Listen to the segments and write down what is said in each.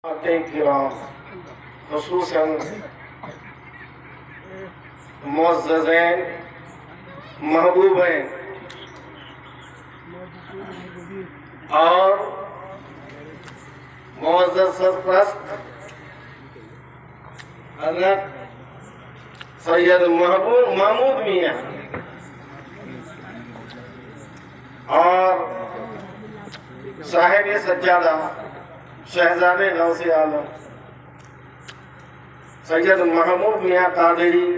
किराम खुसूसन मुअज़्ज़ज़ैन महबूबैन और मुअज़्ज़ज़ सरप्रस्त हज़रत सैयद महमूद मियाँ और साहिब सज्जादा शहजादे गौसे आलम सैयद महमूद मियाँ कादरी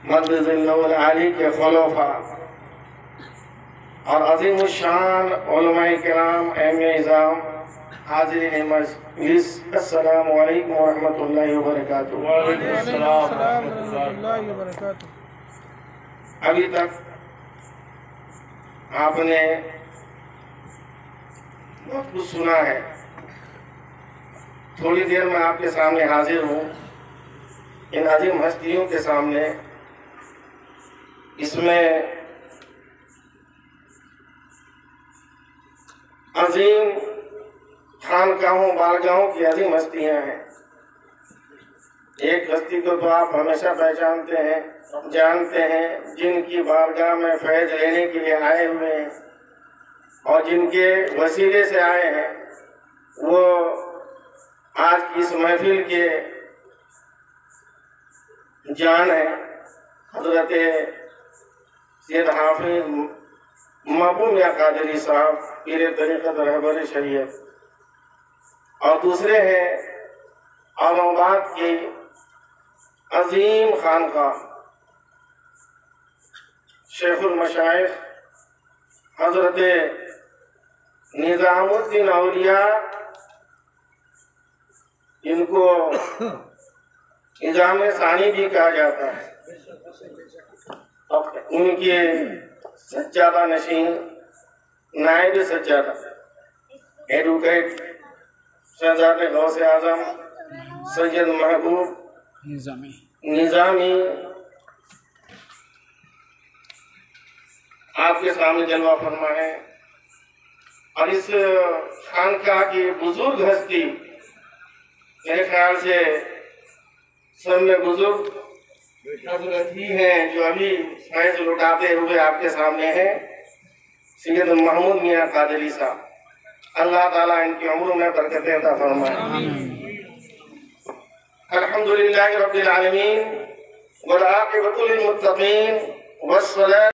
मददुल आली के खलीफा और अज़ीम शान उलमाए किराम एम-ए-इज़ाम हाज़िरीन मजलिस अस्सलामु अलैकुम व रहमतुल्लाहि व बरकातुहू। अभी तक आपने बहुत कुछ सुना है। थोड़ी देर में आपके सामने हाजिर हूँ इन अजीम हस्तियों के सामने। इसमें अजीम खानकाहों बारगाहों की अजीम हस्तियाँ हैं। एक हस्ती को तो आप हमेशा पहचानते हैं, जानते हैं, जिनकी बारगाह में फैज लेने के लिए आए हुए हैं और जिनके वसीले से आए हैं, वो आज की इस महफिल के जान है हजरत सैयद हाफिज महबूब मियाँ कादरी साहब पीर तरीक़त रहबर शरीयत। और दूसरे हैं औरंगाबाद की अजीम खानकाह शेखुल मशाइख हजरत निज़ामुद्दीन औलिया, इनको निज़ाम सानी भी कहा जाता है। उनके सज्जादा नशीन नायब सज्जादा एडवोकेट शहजादे गौसे आजम सैयद महबूब निज़ामी आपके सामने जलवा फरमा है। और इस खानकाह की बुजुर्ग हस्ती, मेरे ख्याल से सब में बुजुर्ग हजरत ही हैं जो अभी फैज लुटाते हुए आपके सामने हैं, सैयद महमूद मियाँ कादरी साहब। अल्लाह ताला इनकी उम्र में बरकतें अता फरमाए। अल्हम्दुलिल्लाहि रब्बिल आलमीन वल आक़िबतु लिल मुत्तक़ीन वस्सलाम।